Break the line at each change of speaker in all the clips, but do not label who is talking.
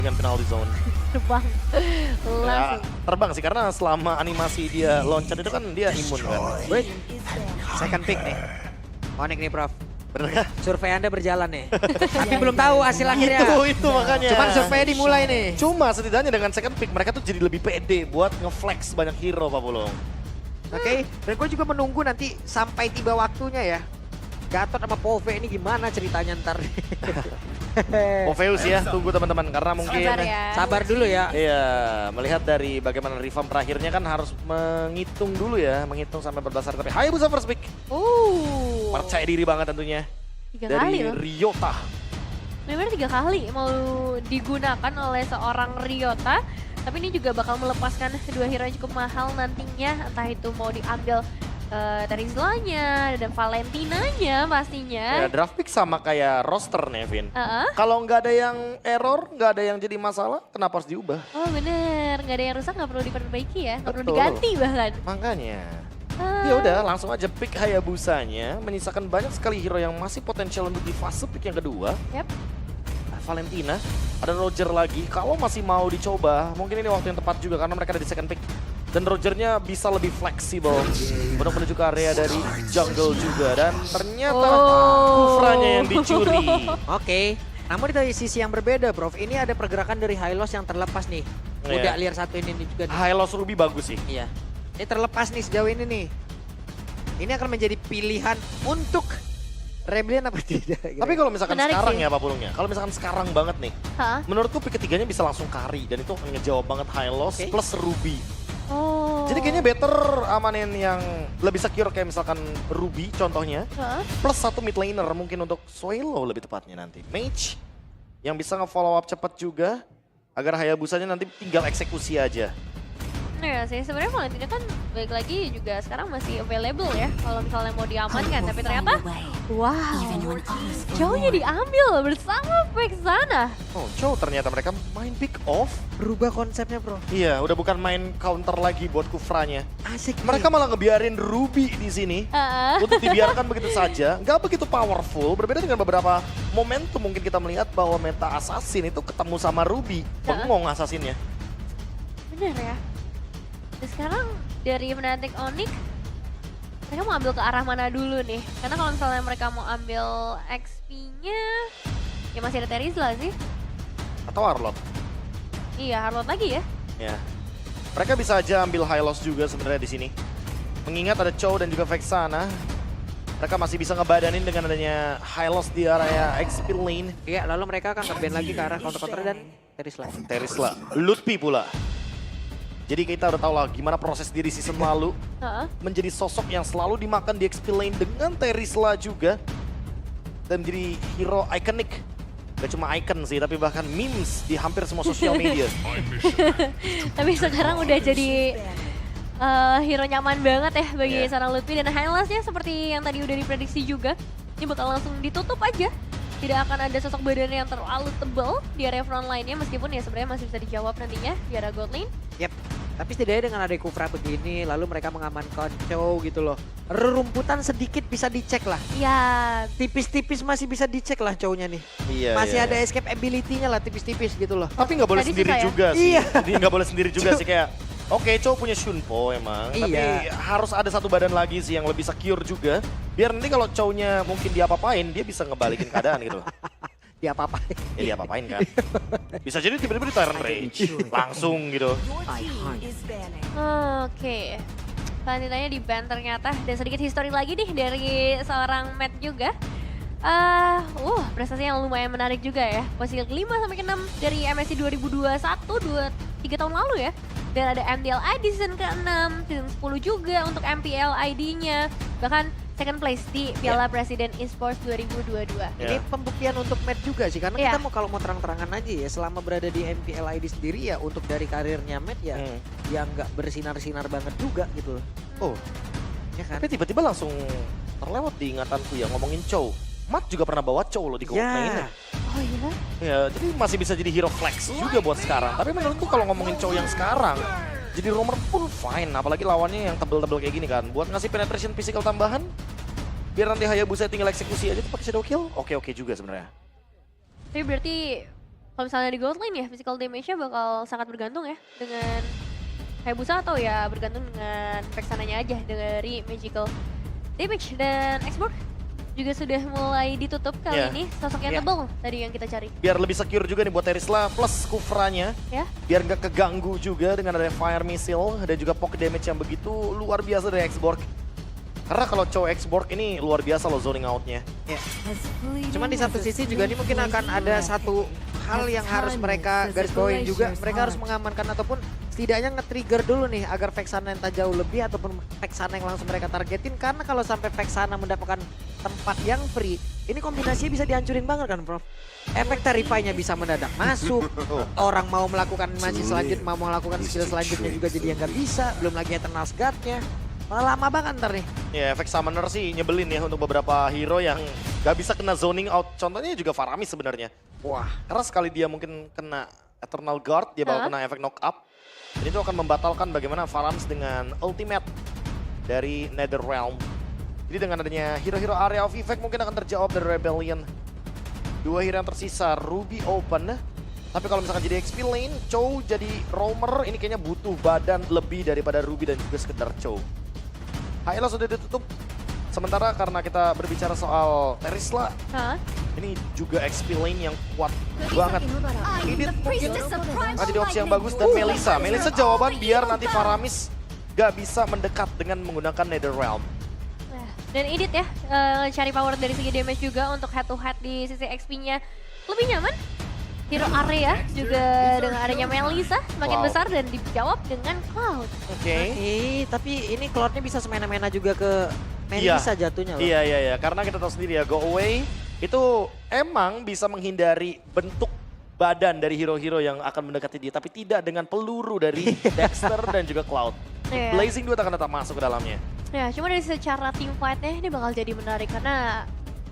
dengan penalty zone.
Terbang.
Ya,
Langsung.
terbang sih karena selama animasi dia loncat itu kan dia imun kan.
Wait, second pick nih. Onyx nih Prof.
Bener kah?
Survei Anda berjalan nih. Tapi belum tahu hasil akhirnya.
Itu makanya.
Cuman survei dimulai nih.
Cuma setidaknya dengan second pick mereka tuh jadi lebih pede buat nge-flex banyak hero Pak Pulung.
Oke, dan gue juga menunggu nanti sampai tiba waktunya ya. Gatot sama Pove ini gimana ceritanya ntar.
Oveus ya, tunggu teman-teman karena mungkin
Sabar ya.
Sabar dulu ya.
iya, melihat dari bagaimana revamp terakhirnya kan harus menghitung dulu ya, menghitung sampai berdasar tapi Hayabusa first pick. Percaya diri banget tentunya.
3 kali
Dari
loh.
Ryota.
Benar-benar 3 kali mau digunakan oleh seorang Ryota. Tapi ini juga bakal melepaskan dua hero yang cukup mahal nantinya. Entah itu mau diambil Terizlanya dan Valentinanya pastinya.
Ya, draft pick sama kayak roster nih, Vin.
Heeh.
Kalau nggak ada yang error, nggak ada yang jadi masalah, kenapa harus diubah?
Oh bener, nggak ada yang rusak, nggak perlu diperbaiki ya, nggak perlu
Betul.
diganti bahkan.
Makanya.
Ah.
Ya udah, langsung aja pick Hayabusanya, menyisakan banyak sekali hero yang masih potensial untuk di fase pick yang kedua.
Yap.
Valentina, ada Roger lagi. Kalau masih mau dicoba, mungkin ini waktu yang tepat juga karena mereka ada di second pick. Dan Rogernya bisa lebih fleksibel untuk menuju ke area dari jungle juga. Dan ternyata Kufranya yang dicuri.
Oke, namun dari sisi yang berbeda Prof, ini ada pergerakan dari Hylos yang terlepas nih. Udah liar satu ini juga nih.
Hylos Ruby bagus sih.
Iya. Ini terlepas nih sejauh ini nih. Ini akan menjadi pilihan untuk Rebellion apa tidak?
Tapi kalau misalkan
Menarik
sekarang
sih.
ya Pak Pulungnya, kalau misalkan sekarang banget nih,
Hah?
menurutku pick ketiganya bisa langsung carry dan itu akan ngejawab banget Hylos
Oke.
plus Ruby.
Oh.
Jadi kayaknya better amanin yang lebih secure kayak misalkan Ruby contohnya,
Hah?
plus satu mid laner mungkin untuk Swallow lebih tepatnya nanti. Mage yang bisa nge-follow up cepat juga agar Hayabusanya nanti tinggal eksekusi aja.
Ya sih, sebenarnya Valentina kan baik lagi juga sekarang masih available ya kalau misalnya mau diamankan, tapi ternyata wow, jauhnya diambil bersama Vexana.
Oh, Chow ternyata mereka main pick off.
Berubah konsepnya Bro.
Iya, udah bukan main counter lagi buat Kufranya.
Asik
Mereka malah ngebiarin Ruby di sini untuk dibiarkan begitu saja, nggak begitu powerful. Berbeda dengan beberapa momentum mungkin kita melihat bahwa meta assassin itu ketemu sama Ruby, bengong assassinnya.
Bener ya. Dan sekarang dari Fnatic Onyx, mereka mau ambil ke arah mana dulu nih? Karena kalau misalnya mereka mau ambil XP-nya, ya masih ada Terizla sih.
Atau Arlot.
Iya, Harlot lagi ya.
Ya. Mereka bisa aja ambil Hylos juga sebenarnya di sini. Mengingat ada Chow dan juga Vexana, mereka masih bisa ngebadanin dengan adanya Hylos di area XP lane.
Iya, lalu mereka akan nge-ban lagi ke arah counter-counter dan Terizla.
Terizla, Lutfi pula. Jadi kita udah tahu lah gimana proses dia di season lalu.
Heeh.
Menjadi sosok yang selalu dimakan di XP lane dengan Terizla juga. Dan menjadi hero ikonik. Gak cuma icon sih, tapi bahkan memes di hampir semua sosial media.
Tapi sekarang udah jadi hero nyaman banget ya bagi
Iya.
seorang Lutfi. Dan highlightsnya seperti yang tadi udah diprediksi juga, ini bakal langsung ditutup aja. Tidak akan ada sosok badan yang terlalu tebal di area front line-nya, meskipun ya sebenarnya masih bisa dijawab nantinya di area gold lane.
Yap. Tapi setidaknya dengan ada Kufra begini, lalu mereka mengamankan Chow gitu loh. Rerumputan sedikit bisa dicek lah.
Ya,
Tipis-tipis masih bisa dicek lah Chow-nya nih.
Iya,
Masih
iya,
ada
iya.
escape ability-nya lah tipis-tipis gitu loh.
Tapi nggak boleh
Tadi
sendiri
susah ya?
juga sih.
Iya.
Jadi nggak boleh sendiri juga sih kayak. Oke, Chow punya Shunpo emang, tapi
Iya.
harus ada satu badan lagi sih yang lebih secure juga. Biar nanti kalau Chow-nya mungkin diapa-apain, dia bisa ngebalikin keadaan gitu.
Dia apa-apa.
Ya diapa-apain kan. Bisa jadi tiba-tiba di Tyrant Rage, langsung gitu.
oke. Valentinanya di ban ternyata. Dan sedikit history lagi nih dari seorang Matt juga. Prestasi yang lumayan menarik juga ya. Posisi ke-5 sampai ke-6 dari MSC 2021, 3 tahun lalu ya. Dan ada MDLI di season ke-6, season 10 juga untuk MPL ID-nya. Bahkan second place di Piala Presiden Esports 2022.
Ini
Ya.
pembuktian untuk Matt juga sih, karena
Iya.
kita mau kalau mau terang-terangan aja ya, selama berada di MPL ID sendiri ya untuk dari karirnya Matt ya, yang nggak bersinar-sinar banget juga gitu loh.
Oh,
Ya kan?
tapi tiba-tiba langsung terlewat di ingatanku ya ngomongin Chow. Matt juga pernah bawa Chow loh di gold lane.
Ya,
Oh iya?
Ya, jadi masih bisa jadi hero flex juga buat sekarang. Tapi menurutku kalau ngomongin Chow yang sekarang, jadi roamer pun fine. Apalagi lawannya yang tebel-tebel kayak gini kan. Buat ngasih penetration physical tambahan, biar nanti Hayabusa tinggal eksekusi aja tuh pakai shadow kill. Oke-oke juga sebenarnya.
Tapi berarti kalau misalnya di gold lane ya, physical damage-nya bakal sangat bergantung ya dengan Hayabusa atau ya bergantung dengan Vexananya aja dari magical damage. Dan Xbox juga sudah mulai ditutup kali ini, sosok yang tebal tadi yang kita cari.
Biar lebih secure juga nih buat Terisla plus Kufranya.
Ya.
Biar nggak keganggu juga dengan ada fire missile dan juga poke damage yang begitu luar biasa dari Xborg. Karena kalau cowok Xborg ini luar biasa loh zoning out-nya.
Ya. Cuman di satu sisi juga ini mungkin akan ada satu hal yang harus mereka garis bawain juga. Mereka harus mengamankan ataupun setidaknya nge-trigger dulu nih agar Vexana entah jauh lebih ataupun Vexana yang langsung mereka targetin. Karena kalau sampai Vexana mendapatkan tempat yang free, ini kombinasinya bisa dihancurin banget kan, Prof? Efek Terrify-nya bisa mendadak masuk, orang mau melakukan animasi selanjutnya, mau melakukan skill selanjutnya juga jadi yang nggak bisa. Belum lagi Eternal Guard-nya. Malah lama banget ntar nih.
Ya efek Summoner sih nyebelin ya untuk beberapa hero yang gak bisa kena zoning out. Contohnya juga Faramis sebenarnya.
Wah.
Karena sekali dia mungkin kena Eternal Guard, dia bakal kena efek knock up. Dan itu akan membatalkan bagaimana Faramis dengan ultimate dari Netherrealm. Jadi dengan adanya hero-hero area of effect mungkin akan terjawab dari Rebellion. Dua hero yang tersisa, Ruby open. Tapi kalau misalkan jadi XP lane, Chow jadi roamer, ini kayaknya butuh badan lebih daripada Ruby dan juga sekedar Chow. Hyla sudah ditutup. Sementara karena kita berbicara soal Terisla, ini juga XP lane yang kuat banget. Ini mungkin ada opsi yang bagus dan Melissa. Melissa jawaban biar nanti Faramis gak bisa mendekat dengan menggunakan Netherrealm.
Dan Edit ya, cari power dari segi damage juga untuk head to head di sisi XP-nya lebih nyaman. Hero area juga dengan adanya Melissa semakin besar dan dijawab dengan Cloud.
Oke.
Tapi ini Cloud-nya bisa semena-mena juga ke Melissa jatuhnya loh.
Iya. Karena kita tahu sendiri ya, Go Away itu emang bisa menghindari bentuk badan dari hero-hero yang akan mendekati dia. Tapi tidak dengan peluru dari Dexter dan juga Cloud. Blazing juga akan tetap masuk ke dalamnya.
Ya, cuma dari secara team fight-nya ini bakal jadi menarik karena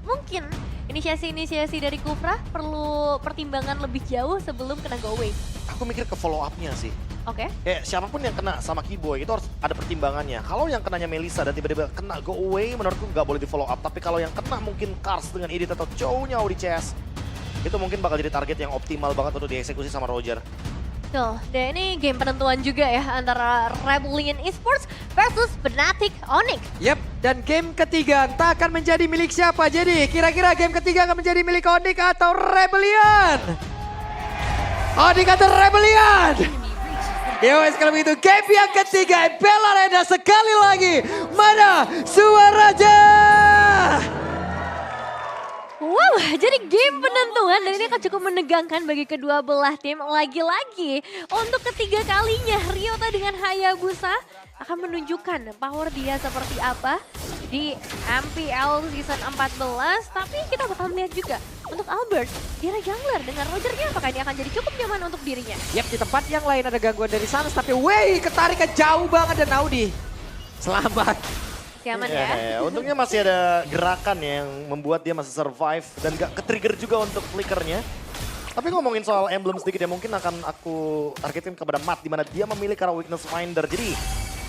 mungkin inisiasi-inisiasi dari Kufra perlu pertimbangan lebih jauh sebelum kena go away.
Aku mikir ke follow up-nya sih.
Oke.
Kayak siapapun yang kena sama Keyboy itu harus ada pertimbangannya. Kalau yang kenanya Melissa dan tiba-tiba kena go away menurutku nggak boleh di follow up. Tapi kalau yang kena mungkin Kars dengan Edit atau Chow-nya di CS, itu mungkin bakal jadi target yang optimal banget untuk dieksekusi sama Roger.
Tuh, dan ini game penentuan juga ya antara Rebellion Esports versus Fnatic Onyx.
Yap, dan game ketiga entah akan menjadi milik siapa. Jadi kira-kira game ketiga akan menjadi milik Onyx atau Rebellion? Onyx atau Rebellion? Yowes, kalau begitu game yang ketiga MPL Arena sekali lagi. Mana suaranya?
Wow, jadi game penentuan dan ini akan cukup menegangkan bagi kedua belah tim. Lagi-lagi untuk ketiga kalinya Ryota dengan Hayabusa akan menunjukkan power dia seperti apa di MPL Season 14. Tapi kita bakal melihat juga untuk Albert, dia jungler dengan Rogernya apakah ini akan jadi cukup nyaman untuk dirinya?
Yap, di tempat yang lain ada gangguan dari Sans tapi ketarik ke jauh banget dan Audi. Selamat.
Aman ya.
Untungnya masih ada gerakan yang membuat dia masih survive dan gak ke-trigger juga untuk flickernya. Tapi ngomongin soal emblem sedikit ya, mungkin akan aku targetin kepada Matt di mana dia memilih cara weakness finder. Jadi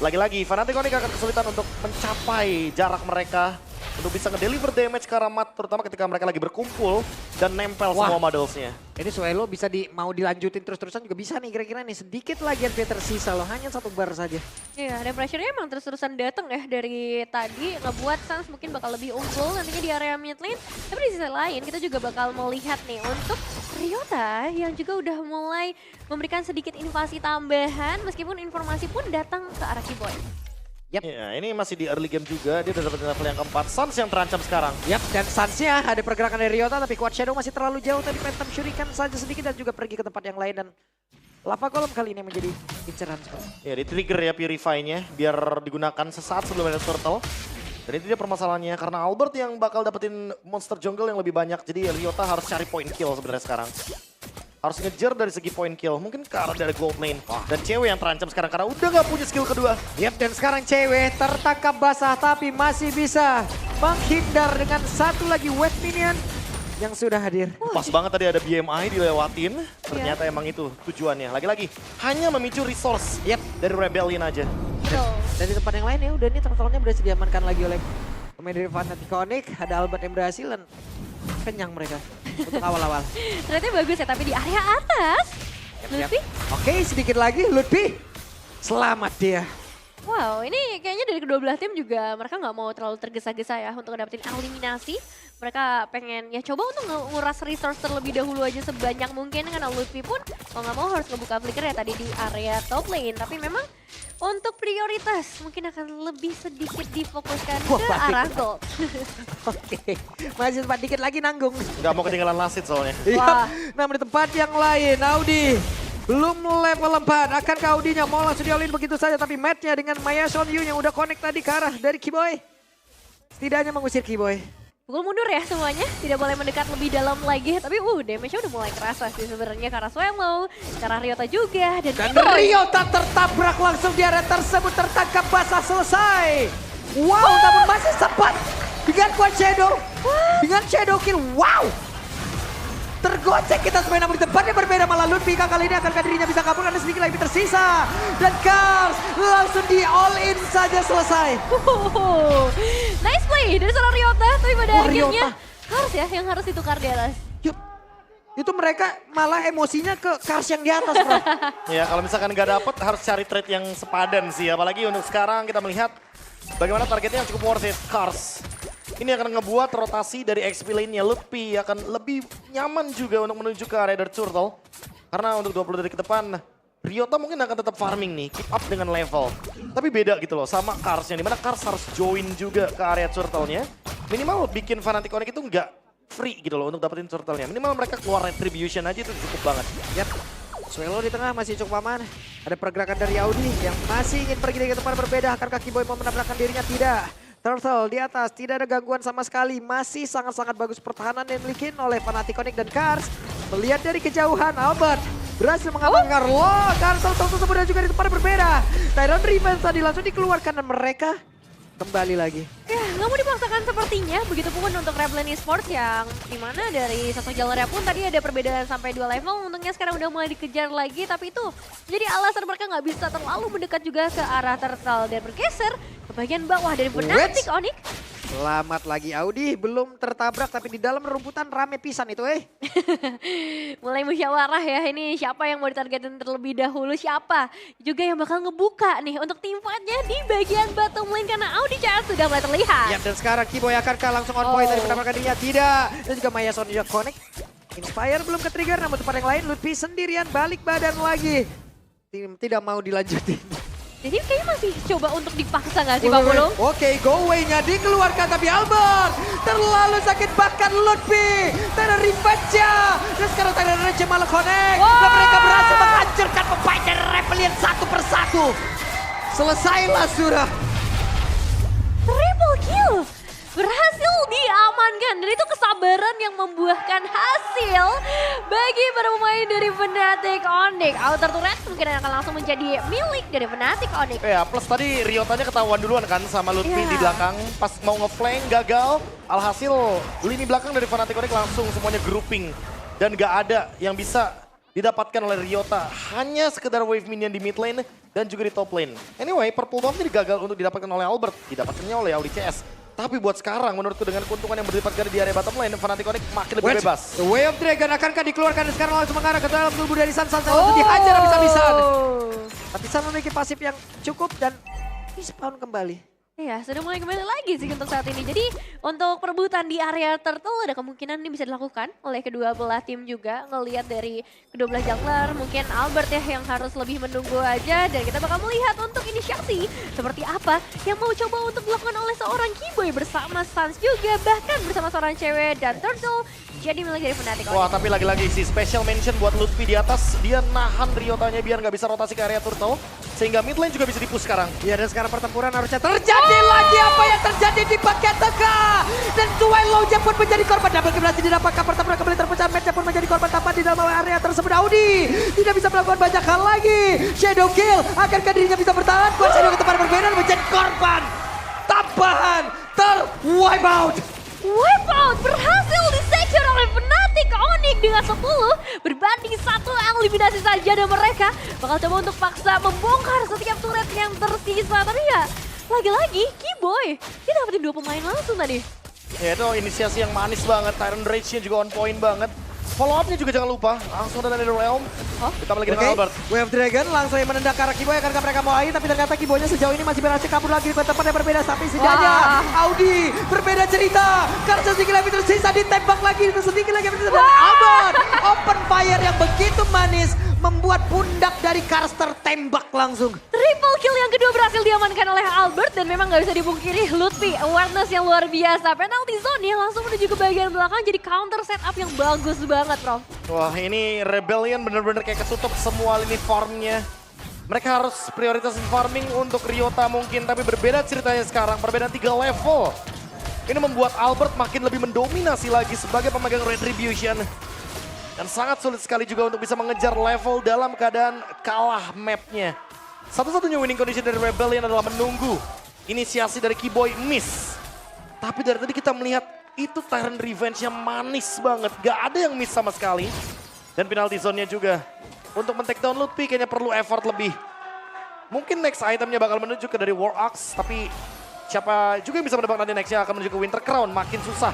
lagi-lagi Fnatic Onyx akan kesulitan untuk mencapai jarak mereka untuk bisa nge-deliver damage ke arah Matt, terutama ketika mereka lagi berkumpul dan nempel semua modelsnya.
Ini Suelo bisa mau dilanjutin terus-terusan juga bisa nih kira-kira nih. Sedikit lagi yang tersisa loh, hanya 1 bar saja.
Iya, dan pressure-nya emang terus-terusan datang ya dari tadi. Ngebuat Sans mungkin bakal lebih unggul nantinya di area mid lane. Tapi di sisi lain kita juga bakal melihat nih untuk Ryota yang juga udah mulai memberikan sedikit invasi tambahan. Meskipun informasi pun datang ke arah Keyboy.
Yap.
Ya, ini masih di early game juga, dia udah dapat level yang keempat. Sans yang terancam sekarang.
Yap, dan Sans-nya ada pergerakan dari Ryota tapi Quad Shadow masih terlalu jauh. Tadi Phantom Shuriken saja sedikit dan juga pergi ke tempat yang lain. Dan Lava Golem kali ini menjadi inceran.
Ya, di trigger ya Purify-nya biar digunakan sesaat sebelum ada turtle. Dan itu dia permasalahannya karena Albert yang bakal dapetin monster jungle yang lebih banyak. Jadi Ryota harus cari point kill sebenarnya sekarang. Harus ngejar dari segi point kill, mungkin ke arah dari gold lane. Dan cewek yang terancam sekarang karena udah gak punya skill kedua.
Yap, dan sekarang cewek tertangkap basah tapi masih bisa menghindar dengan satu lagi wet minion yang sudah hadir.
Pas banget tadi ada BMI dilewatin, ternyata emang itu tujuannya. Lagi-lagi hanya memicu resource dari Rebellion aja.
Dan di tempat yang lain ya udah nih turtle-nya berhasil diamankan lagi oleh pemain dari Fnatic Onyx. Ada Albert yang berhasil dan kenyang mereka. untuk awal-awal.
Ternyata bagus ya, tapi di area atas. Lutfi,
Oke, sedikit lagi Lutfi. Selamat dia.
wow ini kayaknya dari kedua belah tim juga mereka nggak mau terlalu tergesa-gesa ya untuk dapetin eliminasi. Mereka pengen ya coba untuk nguras resource terlebih dahulu aja sebanyak mungkin, karena Lutfi pun mau nggak mau harus ngebuka flicker ya tadi di area top lane. Tapi memang untuk prioritas mungkin akan lebih sedikit difokuskan
Wah,
ke
balik.
arah gold.
Oke, masih sempat dikit lagi nanggung.
Nggak mau ketinggalan lasit soalnya.
Wah.
Namun di tempat yang lain, Audi belum level 4. Akankah Audinya mau langsung di all-in begitu saja? Tapi matchnya dengan Maya Son Yu yang udah connect tadi ke arah dari Kiboy. Setidaknya mengusir Kiboy.
Pukul mundur ya semuanya, tidak boleh mendekat lebih dalam lagi. Tapi damage-nya udah mulai kerasa sih sebenarnya karena Swallow, karena Ryota juga. Dan
Ryota tertabrak langsung di area tersebut, tertangkap basah, selesai. Wow, namun masih sempat dengan Quad Shadow. Dengan Shadow Kill, wow. Tergocek kita semuanya, namun di tempat yang berbeda malah Lutfi kali ini akankah dirinya bisa kabur karena sedikit lagi tersisa. Dan Kars langsung di all in saja selesai.
Nice play dari seorang Ryota, tapi pada
Wah,
akhirnya
Ryota.
harus ya yang harus ditukar di atas.
Yup. Itu mereka malah emosinya ke Kars yang di atas, bro.
Ya kalau misalkan nggak dapet harus cari trade yang sepadan sih. Apalagi untuk sekarang kita melihat bagaimana targetnya yang cukup worth it, Kars. Ini akan ngebuat rotasi dari XP lane-nya Lutfi akan lebih nyaman juga untuk menuju ke area Dark Turtle. Karena untuk 20 detik ke depan, Ryota mungkin akan tetap farming nih, keep up dengan level. Tapi beda gitu loh sama Kars-nya, dimana Kars harus join juga ke area Turtle-nya. Minimal bikin Fnatic Connect itu nggak free gitu loh untuk dapetin Turtle-nya. Minimal mereka keluar Retribution aja itu cukup banget.
Yap. Swallow di tengah masih cukup aman. Ada pergerakan dari Audi yang masih ingin pergi dari tempat berbeda. Akankah Kiboy mau menabrakkan dirinya? Tidak. Turtle di atas, tidak ada gangguan sama sekali. Masih sangat-sangat bagus pertahanan yang dimiliki oleh Fnatic Connect dan Kars. Melihat dari kejauhan, Albert berhasil mengamankan Turtle tersebut dan juga di tempat yang berbeda. Tyron Revenge tadi langsung dikeluarkan dan mereka kembali lagi.
Ya, nggak mau dipaksakan sepertinya. Begitupun untuk Rebellion Esports yang dimana dari satu jalurnya pun tadi ada perbedaan sampai 2 level. Untungnya sekarang udah mulai dikejar lagi, tapi itu jadi alasan mereka nggak bisa terlalu mendekat juga ke arah Turtle dan bergeser ke bagian bawah dari Fnatic Onyx.
Selamat lagi Audi, belum tertabrak tapi di dalam rumputan rame pisan itu
Mulai musyawarah ya, ini siapa yang mau ditargetin terlebih dahulu, siapa juga yang bakal ngebuka nih untuk tim fight-nya di bagian bottom lane karena Audi CS sudah mulai terlihat.
Ya, dan sekarang Kiboy akankah langsung on point dari mendapatkan dirinya? Tidak. Dan juga Maya Son juga connect. Inspire belum ke trigger, namun tempat yang lain Lutfi sendirian balik badan lagi. Tim tidak mau dilanjutin.
Jadi kayaknya masih coba untuk dipaksa nggak sih Bang Pulung?
Oke, go away-nya dikeluarkan tapi Albert terlalu sakit bahkan Lutfi. Tidak revenge-nya. Dan sekarang Tyler Revenge malah connect. Dan mereka berhasil menghancurkan pemain dari Rebellion satu persatu. Selesailah sudah.
Triple kill berhasil diamankan dan itu kesabaran yang membuahkan hasil bagi para pemain dari Fnatic Onyx. Outer turret mungkin akan langsung menjadi milik dari Fnatic Onyx.
Ya plus tadi Ryotanya ketahuan duluan kan sama Lutfi
Iya.
di belakang. Pas mau nge-flank gagal. Alhasil lini belakang dari Fnatic Connect langsung semuanya grouping. Dan gak ada yang bisa didapatkan oleh Ryota. Hanya sekedar wave minion di mid lane dan juga di top lane. Anyway, purple bomb ini gagal untuk didapatkan oleh Albert. Didapatkannya oleh Audi CS. Tapi buat sekarang menurutku dengan keuntungan yang berlipat ganda di area bottom lane, Fnatic Connect makin lebih bebas.
The Way of Dragon akankah dikeluarkan dan sekarang langsung mengarah ke dalam tubuh dari San langsung dihajar habis-habisan. Tapi San memiliki pasif yang cukup dan respawn kembali.
Iya, sudah mulai kembali lagi sih untuk saat ini. Jadi untuk perebutan di area turtle ada kemungkinan ini bisa dilakukan oleh kedua belah tim juga. Ngelihat dari kedua belah jungler, mungkin Albert ya yang harus lebih menunggu aja. Dan kita bakal melihat untuk inisiasi seperti apa yang mau coba untuk dilakukan oleh seorang Kiboy bersama Sans juga. Bahkan bersama seorang cewek dan turtle jadi milik dari Fnatic Onyx.
Wah tapi lagi-lagi si special mention buat Lutfi di atas. Dia nahan Ryotanya biar nggak bisa rotasi ke area turtle. Sehingga mid lane juga bisa dipush sekarang.
Ya dan sekarang pertempuran harusnya terjadi lagi apa yang terjadi di bagian tengah. Dan Swallow-nya pun menjadi korban. Double kill berhasil didapatkan, pertempuran kembali terpecah. Match-nya pun menjadi korban tanpa di dalam area tersebut. Audi tidak bisa melakukan banyak hal lagi. Shadow kill, akankah dirinya bisa bertahan? Buat Shadow ke tempat yang berbeda menjadi korban. Tambahan ter-wipe out.
Wipeout berhasil di-secure oleh Fnatic Onyx dengan 10 berbanding 1 eliminasi saja dan mereka bakal coba untuk paksa membongkar setiap turret yang tersisa. Tapi ya lagi-lagi Kiboy dia dapetin 2 pemain langsung tadi.
Ya itu inisiasi yang manis banget, Tyrant Rage-nya juga on point banget. Follow up-nya juga jangan lupa, langsung ada Nether Realm. Ditambah lagi dengan Albert.
Wave Dragon langsung yang menendang ke arah Kiboy akankah mereka mau lagi, tapi ternyata Kiboynya sejauh ini masih berhasil kabur lagi ke tempat yang berbeda, tapi setidaknya Audi berbeda cerita. Karena sedikit lagi tersisa ditembak lagi, sedikit lagi tersisa dan Albert open fire yang begitu manis membuat pundak dari Karster tembak langsung.
Triple kill yang kedua berhasil diamankan oleh Albert dan memang nggak bisa dipungkiri Lutfi awareness yang luar biasa. Penalty zone ya langsung menuju ke bagian belakang jadi counter setup yang bagus banget, Prof.
Wah, ini Rebellion bener-bener kayak ketutup semua lini farmnya. Mereka harus prioritasin farming untuk Ryota mungkin, tapi berbeda ceritanya sekarang, perbedaan 3 level. Ini membuat Albert makin lebih mendominasi lagi sebagai pemegang Retribution. Dan sangat sulit sekali juga untuk bisa mengejar level dalam keadaan kalah mapnya. Satu-satunya winning condition dari Rebellion adalah menunggu inisiasi dari Kiboy miss. Tapi dari tadi kita melihat itu Tyrant Revenge yang manis banget. Gak ada yang miss sama sekali. Dan penalty zone-nya juga. Untuk men-take down Lutfi kayaknya perlu effort lebih. Mungkin next itemnya bakal menuju ke dari War Axe. Tapi siapa juga yang bisa menebak nanti nextnya akan menuju ke Winter Crown. Makin susah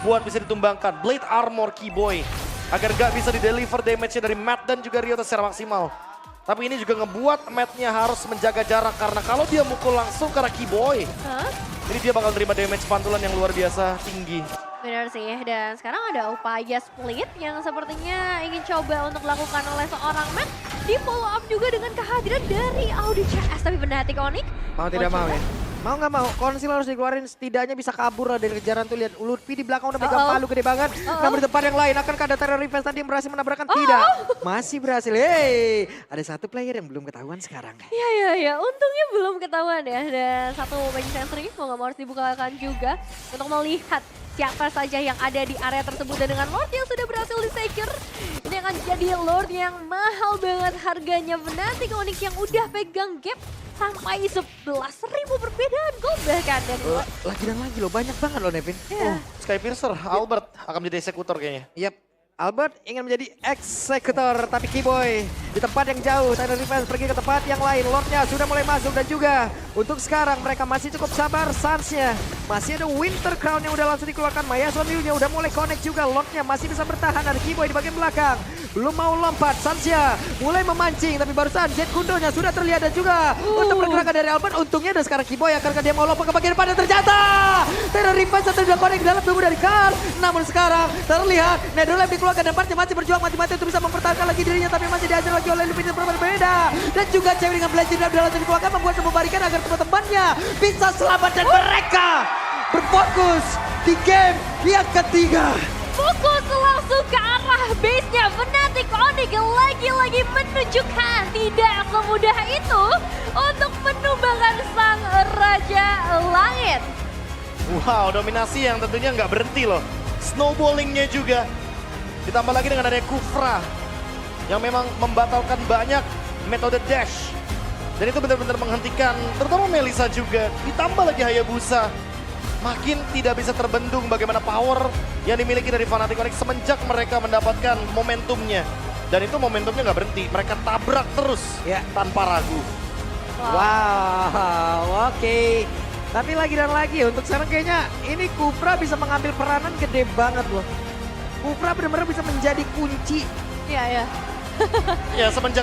buat bisa ditumbangkan. Blade Armor Kiboy. Agar gak bisa di-deliver damage-nya dari Matt dan juga Ryota secara maksimal. Tapi ini juga ngebuat Matt-nya harus menjaga jarak. Karena kalau dia mukul langsung ke arah Kiboy. Ini dia bakal terima damage pantulan yang luar biasa tinggi.
Benar sih, dan sekarang ada upaya split yang sepertinya ingin coba untuk dilakukan oleh seorang Matt. Di follow up juga dengan kehadiran dari Audi CS. Tapi Fnatic Onyx
Mau tidak mau ya? Mau nggak mau, konsil harus dikeluarin setidaknya bisa kabur lah dari kejaran tuh. Lihat Lutfi di belakang udah pegang palu gede banget. Namun di depan yang lain akankah ada Terror Revenge tadi yang berhasil menabrakkan? Tidak, masih berhasil. Hey, ada satu player yang belum ketahuan sekarang.
Ya, untungnya belum ketahuan ya. Dan satu magic sensory mau nggak mau harus dibukakan juga untuk melihat siapa saja yang ada di area tersebut. Dan dengan Lord yang sudah berhasil di-secure, ini akan jadi Lord yang mahal banget harganya. Fnatic Onyx yang udah pegang gap sampai 11.000 perbedaan gold bahkan. Dan
Lagi dan lagi loh, banyak banget loh Nevin.
ya.
Skypiercer, Albert akan menjadi eksekutor kayaknya.
Yap, Albert ingin menjadi eksekutor, tapi Kiboy di tempat yang jauh. Tyrant Revenge pergi ke tempat yang lain. Lordnya sudah mulai masuk dan juga untuk sekarang mereka masih cukup sabar. Suns-nya masih ada Winter Crown yang udah langsung dikeluarkan. Maya Sonliu-nya udah mulai connect juga. Lordnya masih bisa bertahan. Ada Kiboy di bagian belakang. Belum mau lompat. Suns-nya mulai memancing, tapi barusan Jet Kundonya sudah terlihat dan juga untuk pergerakan dari Albert. Untungnya ada sekarang Kiboy karena dia mau lompat ke bagian depan dan ternyata Tyrant Revenge sudah connect dalam tubuh dari Karl. Namun sekarang terlihat Netherlands dikeluarkan dan Party masih berjuang mati-mati untuk bisa mempertahankan lagi dirinya, tapi masih diajar lagi oleh Lupin yang berbeda. Dan juga cewek dengan belajar dalam dikeluarkan membuat sebuah barikan agar teman-temannya bisa selamat dan mereka berfokus di game yang ketiga.
Fokus langsung ke arah base-nya Fnatic Onyx lagi-lagi menunjukkan tidak semudah itu untuk menumbangkan sang Raja Langit.
Wow, dominasi yang tentunya nggak berhenti loh. Snowballingnya juga. Ditambah lagi dengan adanya Kufra yang memang membatalkan banyak metode dash. Dan itu benar-benar menghentikan, terutama Melissa juga. Ditambah lagi Hayabusa. Makin tidak bisa terbendung bagaimana power yang dimiliki dari Fnatic Onyx semenjak mereka mendapatkan momentumnya. Dan itu momentumnya nggak berhenti, mereka tabrak terus tanpa ragu.
Wow, oke. Tapi lagi dan lagi untuk sekarang kayaknya ini Kufra bisa mengambil peranan gede banget loh. Kufra benar-benar bisa menjadi kunci.
Ya.
Ya semenjak